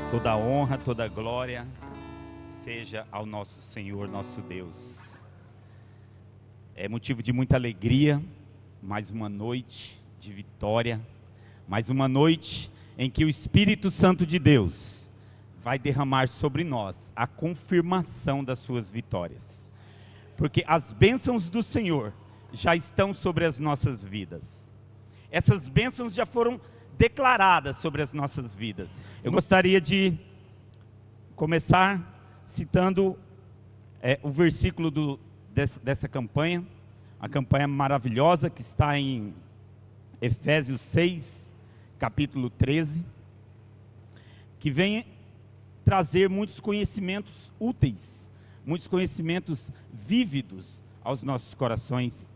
Toda a honra, toda a glória seja ao nosso Senhor, nosso Deus. É motivo de muita alegria, mais uma noite de vitória, mais uma noite em que o Espírito Santo de Deus vai derramar sobre nós a confirmação das suas vitórias. Porque as bênçãos do Senhor já estão sobre as nossas vidas. Essas bênçãos já foram declaradas sobre as nossas vidas. Eu gostaria de começar citando o versículo dessa campanha, a campanha maravilhosa que está em Efésios 6, capítulo 13, que vem trazer muitos conhecimentos úteis, muitos conhecimentos vívidos aos nossos corações,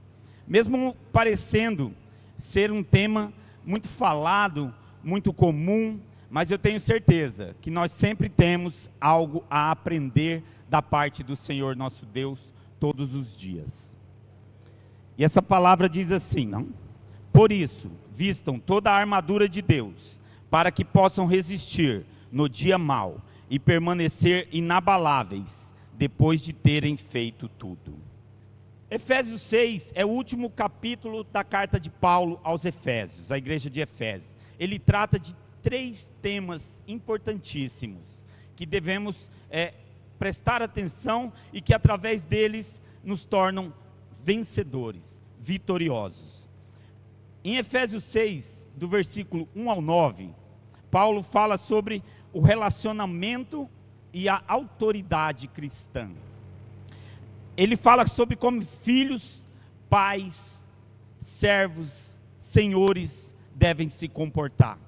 mesmo parecendo ser um tema muito falado, muito comum, mas eu tenho certeza que nós sempre temos algo a aprender da parte do Senhor nosso Deus todos os dias. E essa palavra diz assim, não? Por isso, vistam toda a armadura de Deus, para que possam resistir no dia mau e permanecer inabaláveis depois de terem feito tudo. Efésios 6 é o último capítulo da carta de Paulo aos Efésios, à igreja de Efésios. Ele trata de 3 temas importantíssimos, que devemos prestar atenção e que através deles nos tornam vencedores, vitoriosos. Em Efésios 6, do versículo 1 ao 9, Paulo fala sobre o relacionamento e a autoridade cristã. Ele fala sobre como filhos, pais, servos, senhores devem se comportar.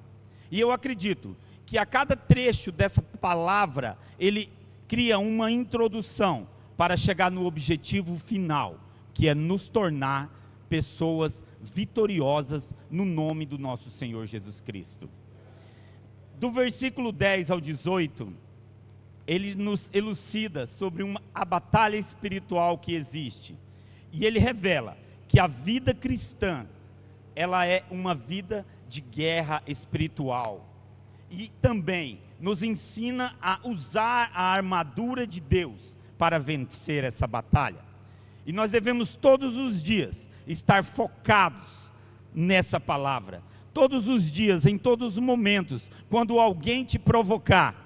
E eu acredito que a cada trecho dessa palavra, ele cria uma introdução para chegar no objetivo final, que é nos tornar pessoas vitoriosas no nome do nosso Senhor Jesus Cristo. Do versículo 10 ao 18, ele nos elucida sobre a batalha espiritual que existe. E ele revela que a vida cristã, ela é uma vida de guerra espiritual. E também nos ensina a usar a armadura de Deus para vencer essa batalha. E nós devemos todos os dias estar focados nessa palavra. Todos os dias, em todos os momentos, quando alguém te provocar,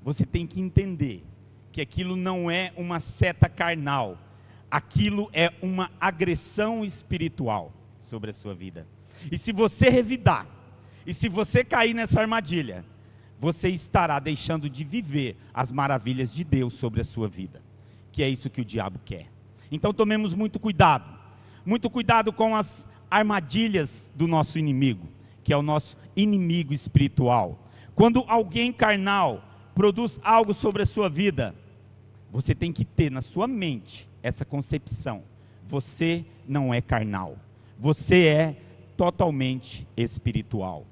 você tem que entender que aquilo não é uma seta carnal, aquilo é uma agressão espiritual sobre a sua vida. E se você revidar, e se você cair nessa armadilha, você estará deixando de viver as maravilhas de Deus sobre a sua vida, que é isso que o diabo quer. Então tomemos muito cuidado com as armadilhas do nosso inimigo, que é o nosso inimigo espiritual. Quando alguém carnal produz algo sobre a sua vida, você tem que ter na sua mente essa concepção: você não é carnal, você é totalmente espiritual.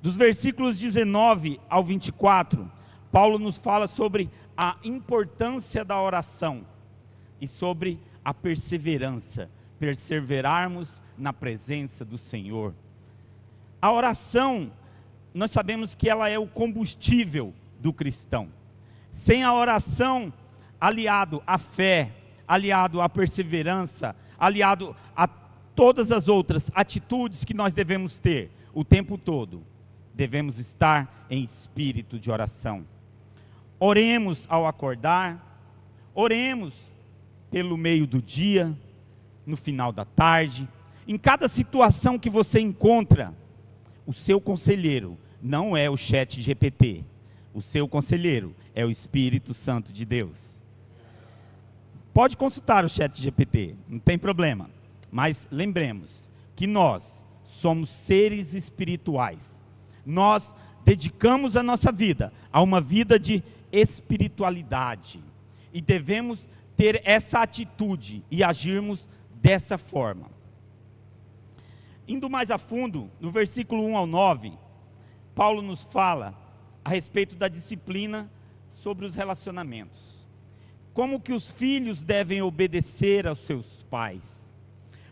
Dos versículos 19 ao 24, Paulo nos fala sobre a importância da oração e sobre a perseverança, perseverarmos na presença do Senhor. A oração, nós sabemos que ela é o combustível do cristão. Sem a oração, aliado à fé, aliado à perseverança, aliado a todas as outras atitudes que nós devemos ter o tempo todo, devemos estar em espírito de oração. Oremos ao acordar, oremos pelo meio do dia, no final da tarde, em cada situação que você encontra. O seu conselheiro não é o ChatGPT, o seu conselheiro é o Espírito Santo de Deus. Pode consultar o ChatGPT, não tem problema, mas lembremos que nós somos seres espirituais. Nós dedicamos a nossa vida a uma vida de espiritualidade e devemos ter essa atitude e agirmos dessa forma. Indo mais a fundo, no versículo 1 ao 9, Paulo nos fala a respeito da disciplina sobre os relacionamentos. Como que os filhos devem obedecer aos seus pais.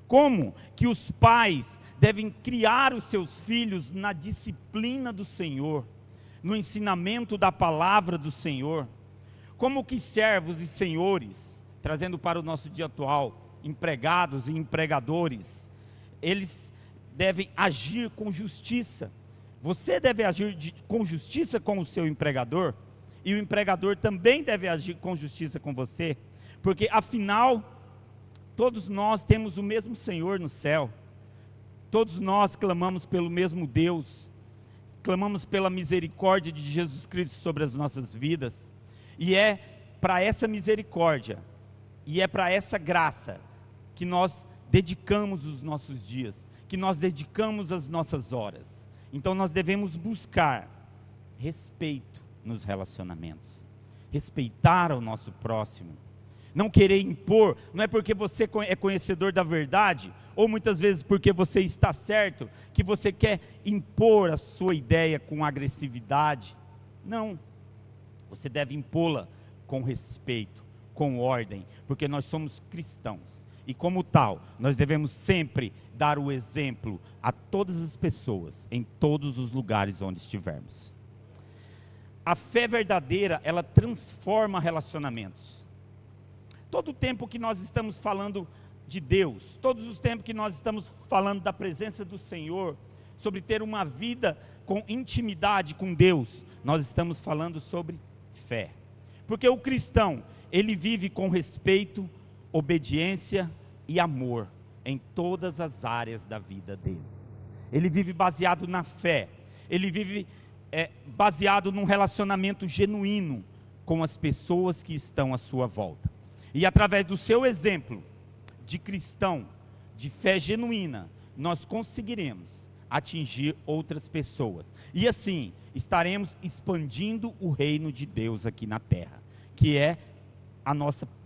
Como que os pais devem criar os seus filhos na disciplina do Senhor. no ensinamento da palavra do Senhor. Como que servos e senhores, trazendo para o nosso dia atual, empregados e empregadores, eles devem agir com justiça. Você deve agir com justiça com o seu empregador, e o empregador também deve agir com justiça com você, porque afinal, todos nós temos o mesmo Senhor no céu, todos nós clamamos pelo mesmo Deus, clamamos pela misericórdia de Jesus Cristo sobre as nossas vidas, e é para essa misericórdia, e é para essa graça, que nós dedicamos os nossos dias, que nós dedicamos as nossas horas. Então nós devemos buscar respeito nos relacionamentos, respeitar o nosso próximo, não querer impor. Não é porque você é conhecedor da verdade, ou muitas vezes porque você está certo, que você quer impor a sua ideia com agressividade. Não, você deve impô-la com respeito, com ordem, porque nós somos cristãos, e como tal, nós devemos sempre dar o exemplo a todas as pessoas, em todos os lugares onde estivermos. A fé verdadeira, ela transforma relacionamentos. Todo o tempo que nós estamos falando de Deus, todos os tempos que nós estamos falando da presença do Senhor, sobre ter uma vida com intimidade com Deus, nós estamos falando sobre fé. Porque o cristão, ele vive com respeito, obediência e amor em todas as áreas da vida dele. Ele vive baseado na fé, ele vive baseado num relacionamento genuíno com as pessoas que estão à sua volta. E através do seu exemplo de cristão, de fé genuína, nós conseguiremos atingir outras pessoas. E assim, estaremos expandindo o reino de Deus aqui na terra, que é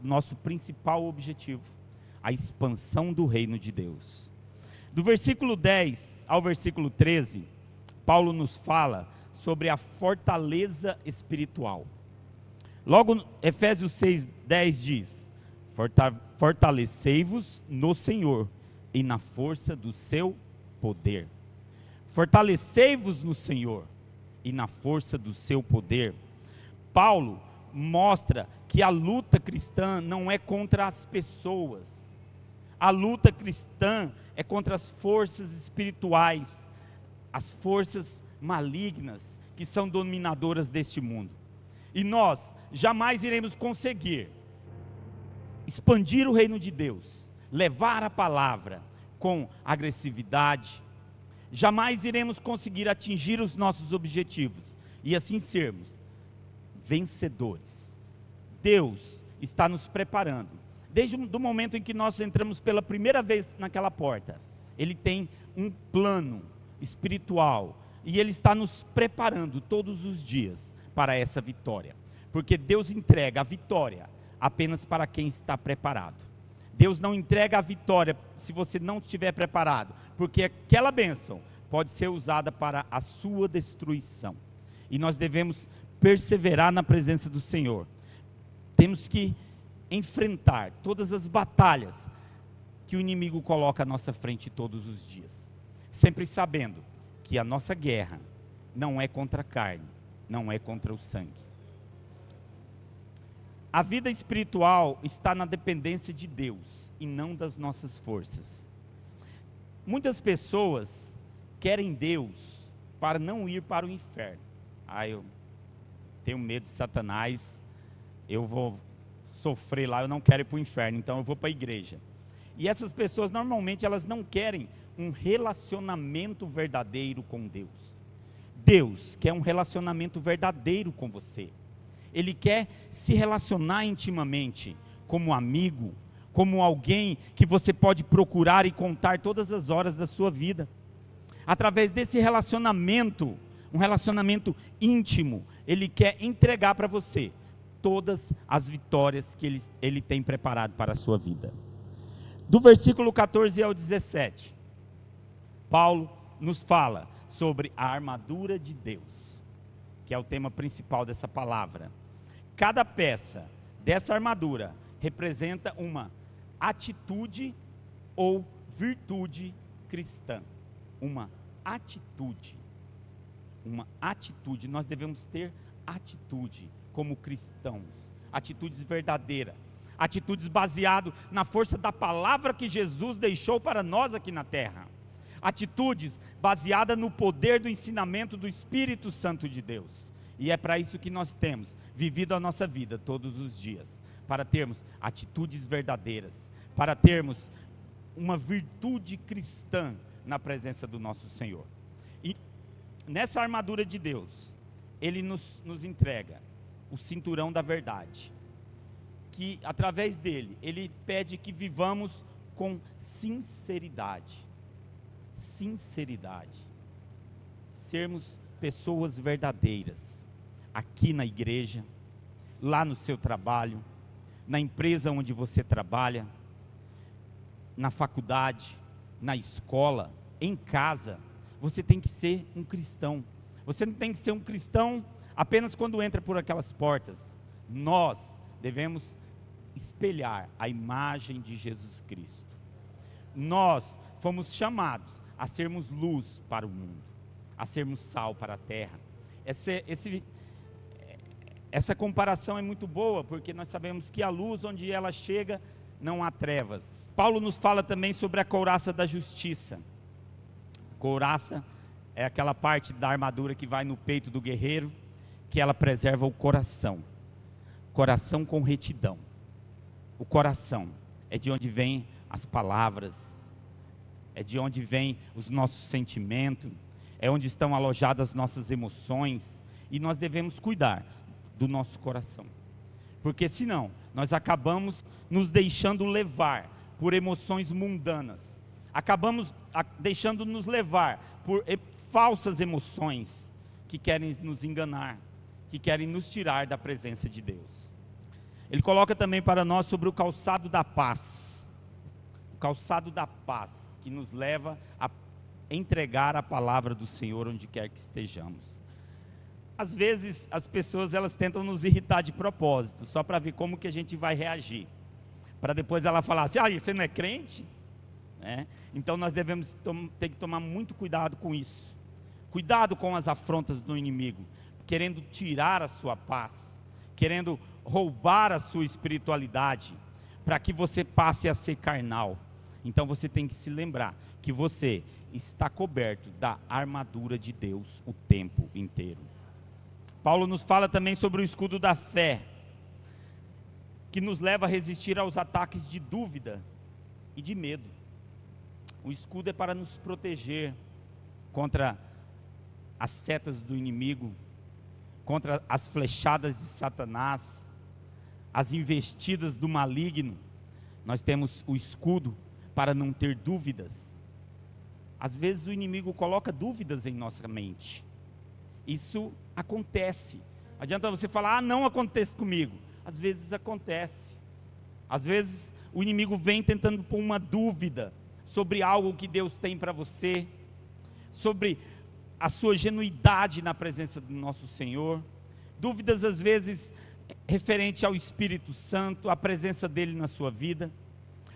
nosso principal objetivo, a expansão do reino de Deus. Do versículo 10 ao versículo 13, Paulo nos fala sobre a fortaleza espiritual. Logo, Efésios 6:10 diz: fortalecei-vos no Senhor e na força do seu poder. Fortalecei-vos no Senhor e na força do seu poder. Paulo mostra que a luta cristã não é contra as pessoas. A luta cristã é contra as forças espirituais, as forças malignas que são dominadoras deste mundo. E nós jamais iremos conseguir expandir o reino de Deus, levar a palavra com agressividade. Jamais iremos conseguir atingir os nossos objetivos e assim sermos vencedores. Deus está nos preparando. Desde o momento em que nós entramos pela primeira vez naquela porta, Ele tem um plano espiritual e Ele está nos preparando todos os dias para essa vitória. Porque Deus entrega a vitória apenas para quem está preparado. Deus não entrega a vitória se você não estiver preparado, porque aquela bênção pode ser usada para a sua destruição. E nós devemos perseverar na presença do Senhor. Temos que enfrentar todas as batalhas que o inimigo coloca à nossa frente todos os dias, sempre sabendo que a nossa guerra não é contra a carne, não é contra o sangue. A vida espiritual está na dependência de Deus e não das nossas forças. Muitas pessoas querem Deus para não ir para o inferno. Eu tenho medo de Satanás, eu vou sofrer lá, eu não quero ir para o inferno, então eu vou para a igreja. E essas pessoas normalmente elas não querem um relacionamento verdadeiro com Deus. Deus quer um relacionamento verdadeiro com você. Ele quer se relacionar intimamente, como amigo, como alguém que você pode procurar e contar todas as horas da sua vida. Através desse relacionamento, um relacionamento íntimo, Ele quer entregar para você todas as vitórias que ele tem preparado para a sua vida. Do versículo 14 ao 17, Paulo nos fala sobre a armadura de Deus, que é o tema principal dessa palavra. Cada peça dessa armadura representa uma atitude ou virtude cristã. Uma atitude. uma atitude. Nós devemos ter atitude como cristãos, atitudes verdadeiras, atitudes baseadas na força da palavra que Jesus deixou para nós aqui na terra, atitudes baseadas no poder do ensinamento do Espírito Santo de Deus. E é para isso que nós temos vivido a nossa vida todos os dias, para termos atitudes verdadeiras, para termos uma virtude cristã na presença do nosso Senhor. E nessa armadura de Deus, Ele nos entrega o cinturão da verdade, que através dele, Ele pede que vivamos com sinceridade. Sinceridade. Sermos pessoas verdadeiras, aqui na igreja, lá no seu trabalho, na empresa onde você trabalha, na faculdade, na escola, em casa. Você tem que ser um cristão. Você não tem que ser um cristão apenas quando entra por aquelas portas. Nós devemos espelhar a imagem de Jesus Cristo. Nós fomos chamados a sermos luz para o mundo, a sermos sal para a terra. Essa comparação é muito boa, porque nós sabemos que a luz, onde ela chega, não há trevas. Paulo nos fala também sobre a couraça da justiça. Couraça é aquela parte da armadura que vai no peito do guerreiro, que ela preserva o coração. Coração com retidão. O coração é de onde vêm as palavras, é de onde vêm os nossos sentimentos, é onde estão alojadas as nossas emoções, e nós devemos cuidar do nosso coração, porque senão nós acabamos nos deixando levar por emoções mundanas, acabamos deixando nos levar por falsas emoções que querem nos enganar, que querem nos tirar da presença de Deus. Ele coloca também para nós sobre o calçado da paz, o calçado da paz, que nos leva a entregar a palavra do Senhor onde quer que estejamos. Às vezes as pessoas elas tentam nos irritar de propósito, só para ver como que a gente vai reagir, para depois ela falar assim: você não é crente? Então nós devemos ter que tomar muito cuidado com isso, cuidado com as afrontas do inimigo, querendo tirar a sua paz, querendo roubar a sua espiritualidade, para que você passe a ser carnal. Então você tem que se lembrar que você está coberto da armadura de Deus o tempo inteiro. Paulo nos fala também sobre o escudo da fé, que nos leva a resistir aos ataques de dúvida e de medo. O escudo é para nos proteger contra as setas do inimigo, contra as flechadas de Satanás, as investidas do maligno. Nós temos o escudo para não ter dúvidas. Às vezes o inimigo coloca dúvidas em nossa mente. Isso acontece. Não adianta você falar: não acontece comigo. Às vezes acontece. Às vezes o inimigo vem tentando pôr uma dúvida sobre algo que Deus tem para você, sobre a sua genuidade na presença do nosso Senhor. Dúvidas às vezes referente ao Espírito Santo, a presença dele na sua vida,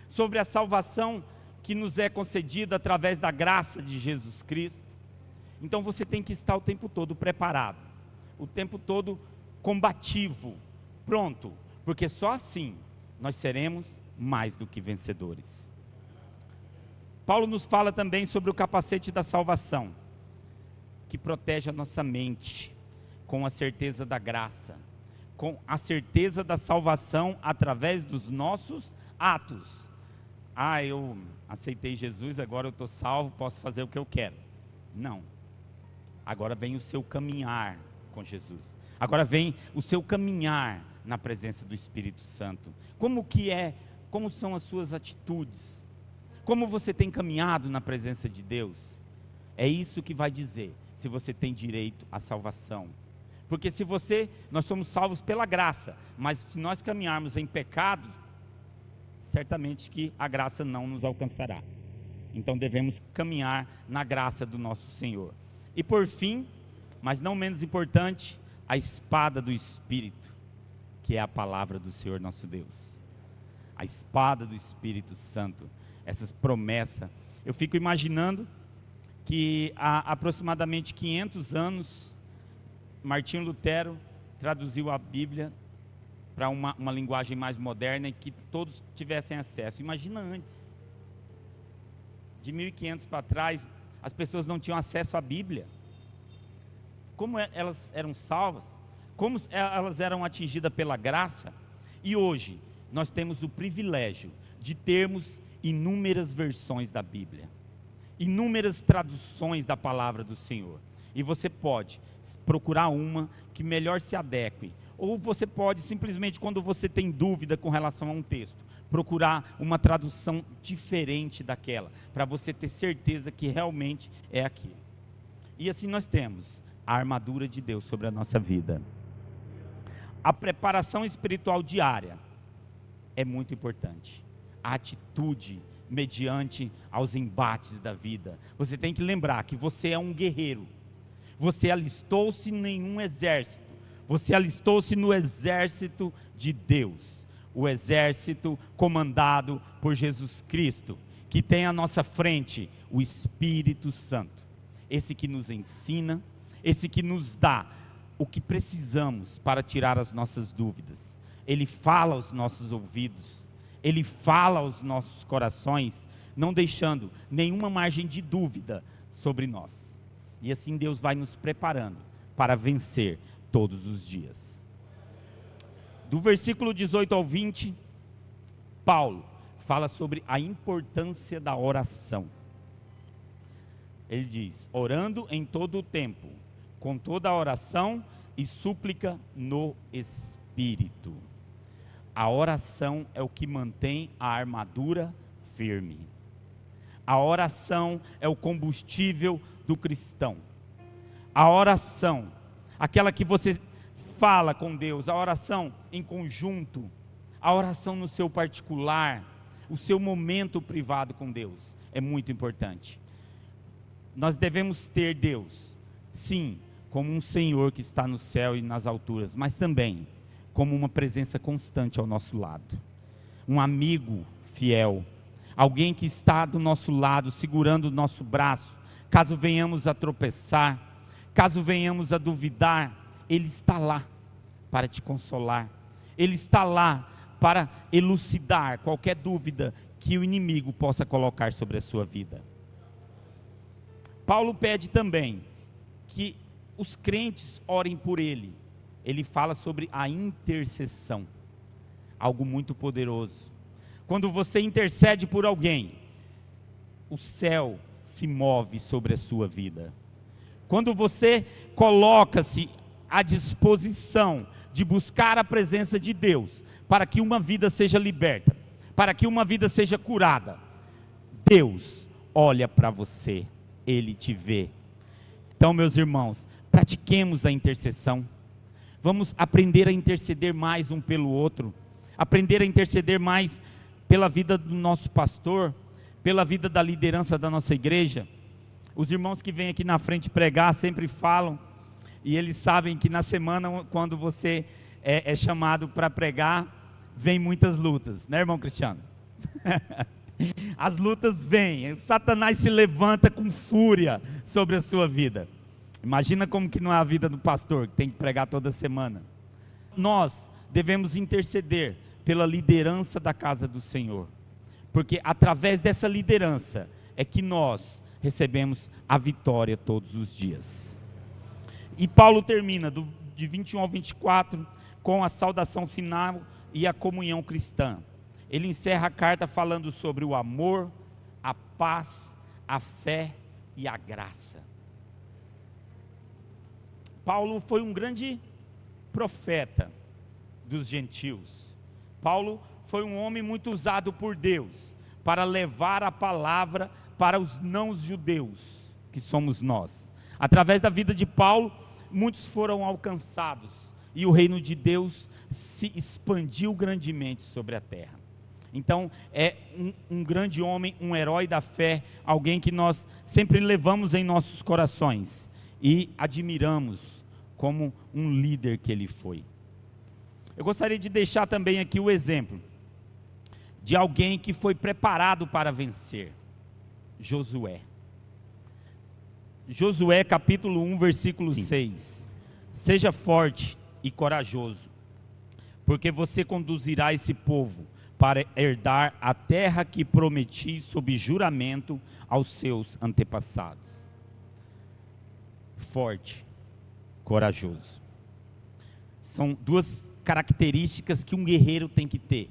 sobre a salvação que nos é concedida através da graça de Jesus Cristo. Então você tem que estar o tempo todo preparado, o tempo todo combativo, pronto, porque só assim nós seremos mais do que vencedores. Paulo nos fala também sobre o capacete da salvação, que protege a nossa mente com a certeza da graça, com a certeza da salvação através dos nossos atos. Eu aceitei Jesus, agora eu estou salvo, posso fazer o que eu quero. Não. Agora vem o seu caminhar com Jesus. Agora vem o seu caminhar na presença do Espírito Santo. Como são as suas atitudes? Como você tem caminhado na presença de Deus? É isso que vai dizer se você tem direito à salvação. Porque nós somos salvos pela graça, mas se nós caminharmos em pecado, certamente que a graça não nos alcançará. Então devemos caminhar na graça do nosso Senhor. E por fim, mas não menos importante, a espada do Espírito, que é a palavra do Senhor nosso Deus. A espada do Espírito Santo, essas promessas. Eu fico imaginando que há aproximadamente 500 anos, Martinho Lutero traduziu a Bíblia para uma linguagem mais moderna e que todos tivessem acesso. Imagina antes, de 1500 para trás, as pessoas não tinham acesso à Bíblia. Como elas eram salvas? Como elas eram atingidas pela graça? E hoje, nós temos o privilégio de termos inúmeras versões da Bíblia, inúmeras traduções da palavra do Senhor. E você pode procurar uma que melhor se adeque. Ou você pode simplesmente, quando você tem dúvida com relação a um texto, procurar uma tradução diferente daquela, para você ter certeza que realmente é aquilo. E assim nós temos a armadura de Deus sobre a nossa vida. A preparação espiritual diária é muito importante. A atitude mediante aos embates da vida. Você tem que lembrar que você é um guerreiro. Você alistou-se em nenhum exército. Você alistou-se no exército de Deus, o exército comandado por Jesus Cristo, que tem à nossa frente o Espírito Santo, esse que nos ensina, esse que nos dá o que precisamos para tirar as nossas dúvidas. Ele fala aos nossos ouvidos, ele fala aos nossos corações, não deixando nenhuma margem de dúvida sobre nós. E assim Deus vai nos preparando para vencer todos os dias. Do versículo 18 ao 20, Paulo fala sobre a importância da oração. Ele diz: orando em todo o tempo, com toda a oração e súplica no Espírito. A oração é o que mantém a armadura firme. A oração é o combustível do cristão. A oração, aquela que você fala com Deus, a oração em conjunto, a oração no seu particular, o seu momento privado com Deus, é muito importante. Nós devemos ter Deus, sim, como um Senhor que está no céu e nas alturas, mas também como uma presença constante ao nosso lado, um amigo fiel, alguém que está do nosso lado, segurando o nosso braço, caso venhamos a tropeçar, caso venhamos a duvidar, Ele está lá para te consolar, Ele está lá para elucidar qualquer dúvida que o inimigo possa colocar sobre a sua vida. Paulo pede também que os crentes orem por ele. Ele fala sobre a intercessão, algo muito poderoso. Quando você intercede por alguém, o céu se move sobre a sua vida. Quando você coloca-se à disposição de buscar a presença de Deus, para que uma vida seja liberta, para que uma vida seja curada, Deus olha para você, Ele te vê. Então, meus irmãos, pratiquemos a intercessão. Vamos aprender a interceder mais um pelo outro, aprender a interceder mais pela vida do nosso pastor, pela vida da liderança da nossa igreja. Os irmãos que vêm aqui na frente pregar sempre falam, e eles sabem que na semana, quando você é chamado para pregar, vem muitas lutas, né, irmão Cristiano? As lutas vêm, Satanás se levanta com fúria sobre a sua vida. Imagina como que não é a vida do pastor, que tem que pregar toda semana. Nós devemos interceder pela liderança da casa do Senhor, porque através dessa liderança é que nós recebemos a vitória todos os dias. E Paulo termina de 21 ao 24 com a saudação final e a comunhão cristã. Ele encerra a carta falando sobre o amor, a paz, a fé e a graça. Paulo foi um grande profeta dos gentios. Paulo foi um homem muito usado por Deus para levar a palavra para os não-judeus, que somos nós. Através da vida de Paulo, muitos foram alcançados e o reino de Deus se expandiu grandemente sobre a terra. Então é um grande homem, um herói da fé, alguém que nós sempre levamos em nossos corações e admiramos como um líder que ele foi. Eu gostaria de deixar também aqui o exemplo de alguém que foi preparado para vencer, Josué. Josué capítulo 1, versículo 6. Seja forte e corajoso, porque você conduzirá esse povo para herdar a terra que prometi sob juramento aos seus antepassados. Forte, corajoso. São duas características que um guerreiro tem que ter: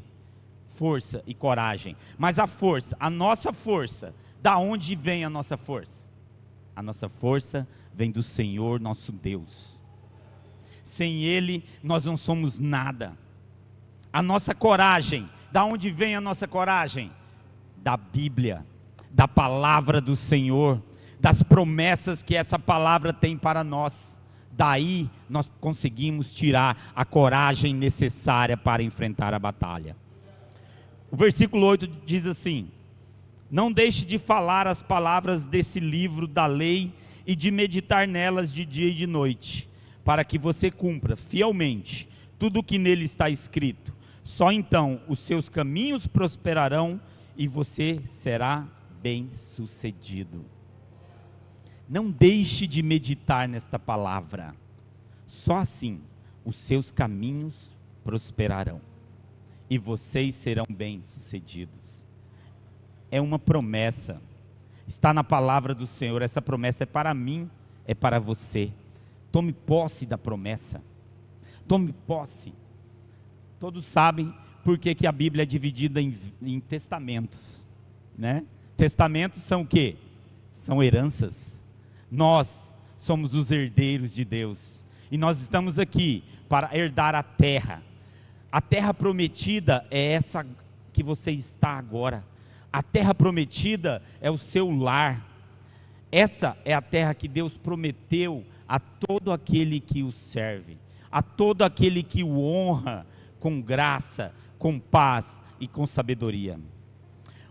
força e coragem. Mas a força, a nossa força, da onde vem a nossa força? A nossa força vem do Senhor nosso Deus. Sem Ele nós não somos nada. A nossa coragem, da onde vem a nossa coragem? Da Bíblia, da palavra do Senhor, das promessas que essa palavra tem para nós. Daí nós conseguimos tirar a coragem necessária para enfrentar a batalha. O versículo 8 diz assim: não deixe de falar as palavras desse livro da lei e de meditar nelas de dia e de noite, para que você cumpra fielmente tudo o que nele está escrito. Só então os seus caminhos prosperarão e você será bem-sucedido. Não deixe de meditar nesta palavra. Só assim os seus caminhos prosperarão e vocês serão bem-sucedidos. É uma promessa, está na palavra do Senhor. Essa promessa é para mim, é para você. Tome posse da promessa. Tome posse. Todos sabem por que a Bíblia é dividida em testamentos, né? Testamentos são o quê? São heranças. Nós somos os herdeiros de Deus e nós estamos aqui para herdar a terra. A terra prometida é essa que você está agora. A terra prometida é o seu lar. Essa é a terra que Deus prometeu a todo aquele que o serve, a todo aquele que o honra com graça, com paz e com sabedoria.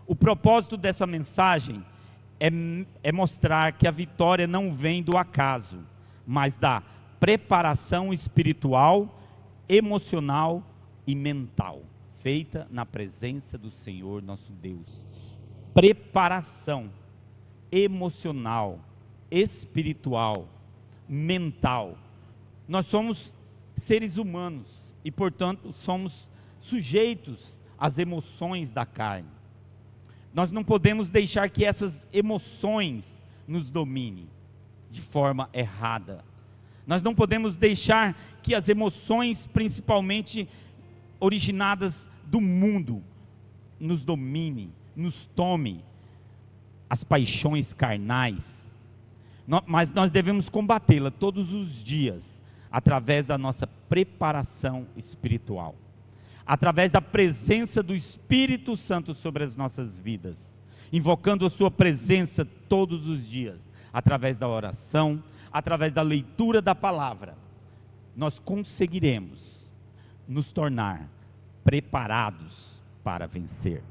O propósito dessa mensagem é mostrar que a vitória não vem do acaso, mas da preparação espiritual, emocional e mental, feita na presença do Senhor nosso Deus. Preparação emocional, espiritual, mental. Nós somos seres humanos e, portanto, somos sujeitos às emoções da carne. Nós não podemos deixar que essas emoções nos dominem de forma errada. Nós não podemos deixar que as emoções, principalmente originadas do mundo, nos domine, nos tome, as paixões carnais. Mas nós devemos combatê-la todos os dias, através da nossa preparação espiritual, através da presença do Espírito Santo sobre as nossas vidas, invocando a sua presença todos os dias, através da oração, através da leitura da palavra. Nós conseguiremos nos tornar preparados para vencer.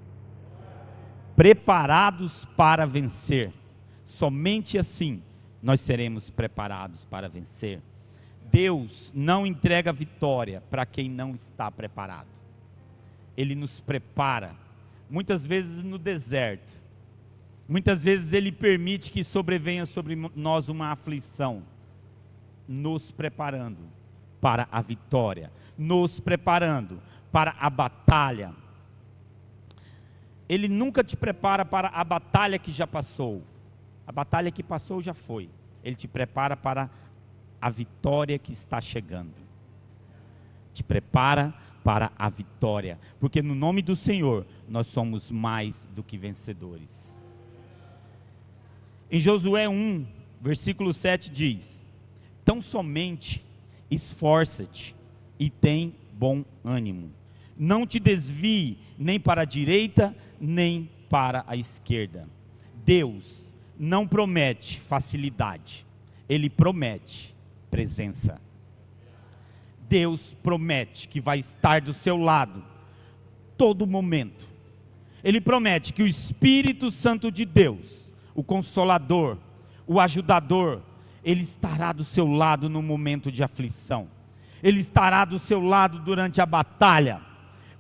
Preparados para vencer. Somente assim nós seremos preparados para vencer. Deus não entrega vitória para quem não está preparado. Ele nos prepara, muitas vezes no deserto. Muitas vezes Ele permite que sobrevenha sobre nós uma aflição, nos preparando para a vitória, nos preparando para a batalha. Ele nunca te prepara para a batalha que já passou. A batalha que passou já foi. Ele te prepara para a vitória que está chegando. Te prepara para a vitória, porque no nome do Senhor nós somos mais do que vencedores. Em Josué 1, versículo 7 diz: tão somente esforça-te e tem bom ânimo, não te desvie nem para a direita nem para a esquerda. Deus não promete facilidade, Ele promete presença. Deus promete que vai estar do seu lado todo momento. Ele promete que o Espírito Santo de Deus, o Consolador, o Ajudador, Ele estará do seu lado no momento de aflição. Ele estará do seu lado durante a batalha.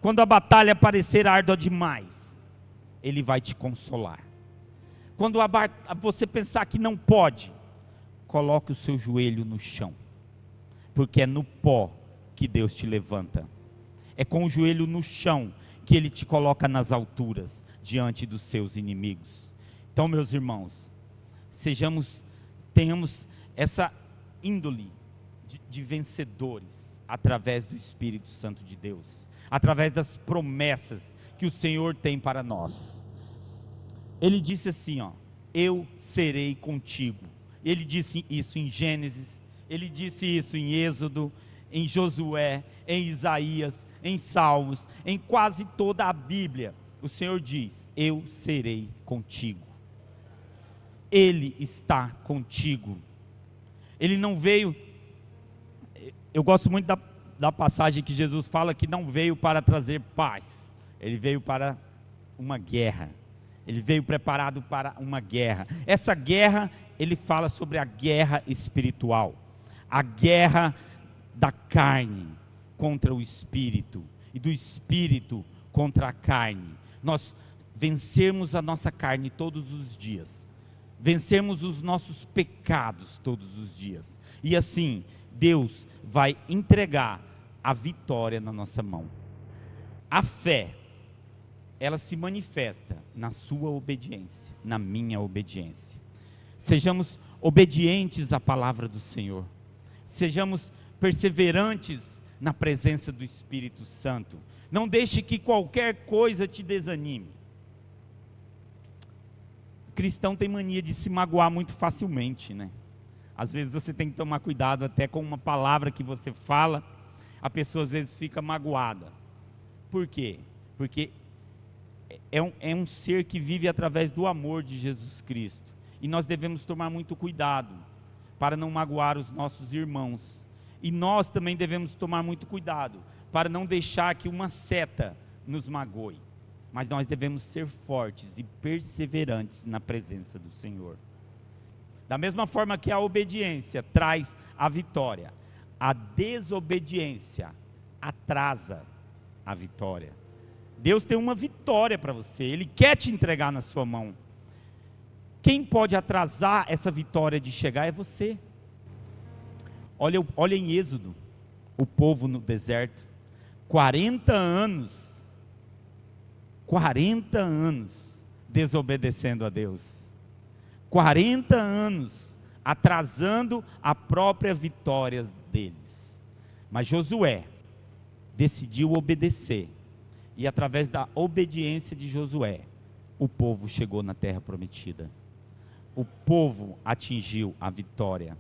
Quando a batalha parecer árdua demais, Ele vai te consolar. Quando você pensar que não pode, coloque o seu joelho no chão, porque é no pó que Deus te levanta. É com o joelho no chão que Ele te coloca nas alturas, diante dos seus inimigos. Então, meus irmãos, tenhamos essa índole de vencedores, através do Espírito Santo de Deus, através das promessas que o Senhor tem para nós. Ele disse assim, eu serei contigo. Ele disse isso em Gênesis, ele disse isso em Êxodo, em Josué, em Isaías, em Salmos, em quase toda a Bíblia. O Senhor diz, eu serei contigo. Ele está contigo. Ele não veio, eu gosto muito da passagem que Jesus fala que não veio para trazer paz, Ele veio para uma guerra. Ele veio preparado para uma guerra. Essa guerra, ele fala sobre a guerra espiritual, a guerra da carne contra o espírito, e do espírito contra a carne. Nós vencermos a nossa carne todos os dias, vencermos os nossos pecados todos os dias, e assim Deus vai entregar a vitória na nossa mão. A fé, ela se manifesta na sua obediência, na minha obediência. Sejamos obedientes à palavra do Senhor, sejamos perseverantes na presença do Espírito Santo. Não deixe que qualquer coisa te desanime. O cristão tem mania de se magoar muito facilmente, né? Às vezes você tem que tomar cuidado até com uma palavra que você fala, a pessoa às vezes fica magoada. Por quê? Porque é um ser que vive através do amor de Jesus Cristo, e nós devemos tomar muito cuidado para não magoar os nossos irmãos, e nós também devemos tomar muito cuidado para não deixar que uma seta nos magoe, mas nós devemos ser fortes e perseverantes na presença do Senhor. Da mesma forma que a obediência traz a vitória, a desobediência atrasa a vitória. Deus tem uma vitória para você, Ele quer te entregar na sua mão. Quem pode atrasar essa vitória de chegar é você. Olha em Êxodo, o povo no deserto, 40 anos desobedecendo a Deus, 40 anos atrasando a própria vitória deles. Mas Josué decidiu obedecer, e através da obediência de Josué, o povo chegou na terra prometida. O povo atingiu a vitória.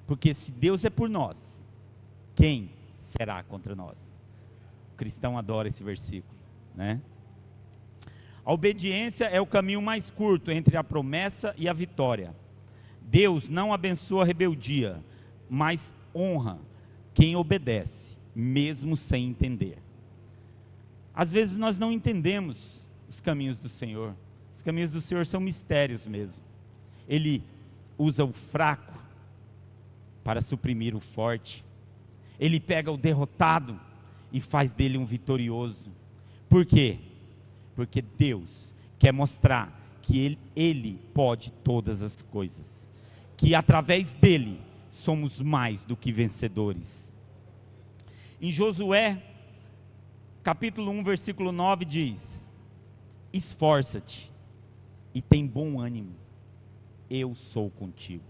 Porque se Deus é por nós, quem será contra nós? O cristão adora esse versículo, né? A obediência é o caminho mais curto entre a promessa e a vitória. Deus não abençoa a rebeldia, mas honra quem obedece, mesmo sem entender. Às vezes nós não entendemos os caminhos do Senhor. Os caminhos do Senhor são mistérios mesmo. Ele usa o fraco para suprimir o forte. Ele pega o derrotado e faz dele um vitorioso. Por quê? Porque Deus quer mostrar que Ele pode todas as coisas, que através dele somos mais do que vencedores. Em Josué, capítulo 1, versículo 9 diz: esforça-te e tem bom ânimo, eu sou contigo.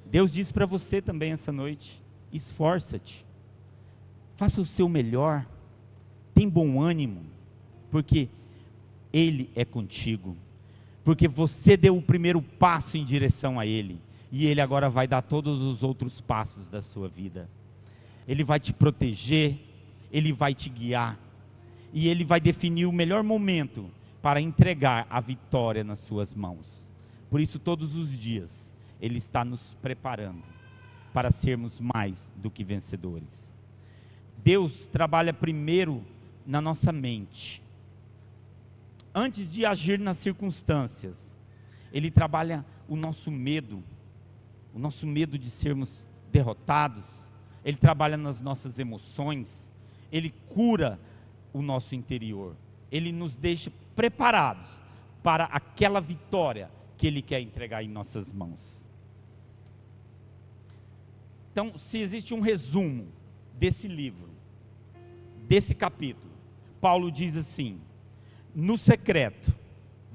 Deus diz para você também essa noite: esforça-te, faça o seu melhor, tem bom ânimo, porque Ele é contigo, porque você deu o primeiro passo em direção a Ele, e Ele agora vai dar todos os outros passos da sua vida. Ele vai te proteger, Ele vai te guiar, e Ele vai definir o melhor momento para entregar a vitória nas suas mãos. Por isso, todos os dias, Ele está nos preparando para sermos mais do que vencedores. Deus trabalha primeiro na nossa mente. Antes de agir nas circunstâncias, Ele trabalha o nosso medo de sermos derrotados. Ele trabalha nas nossas emoções, Ele cura o nosso interior, Ele nos deixa preparados para aquela vitória que Ele quer entregar em nossas mãos. Então, se existe um resumo desse livro, desse capítulo, Paulo diz assim: no secreto,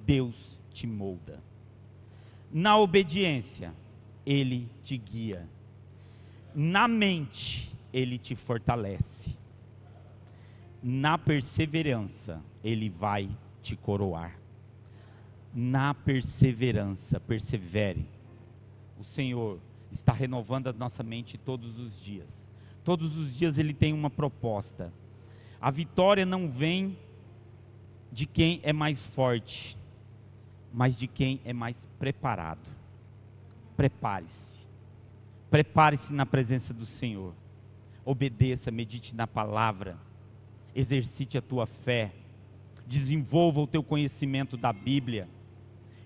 Deus te molda. Na obediência, Ele te guia. Na mente, Ele te fortalece. Na perseverança, Ele vai te coroar. Na perseverança, persevere. O Senhor está renovando a nossa mente todos os dias. Todos os dias Ele tem uma proposta. A vitória não vem de quem é mais forte, mas de quem é mais preparado. Prepare-se. Prepare-se na presença do Senhor. Obedeça, medite na palavra. Exercite a tua fé. Desenvolva o teu conhecimento da Bíblia.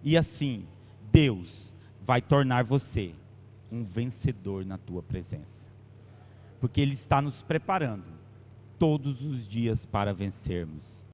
E assim, Deus vai tornar você um vencedor na tua presença. Porque Ele está nos preparando todos os dias para vencermos.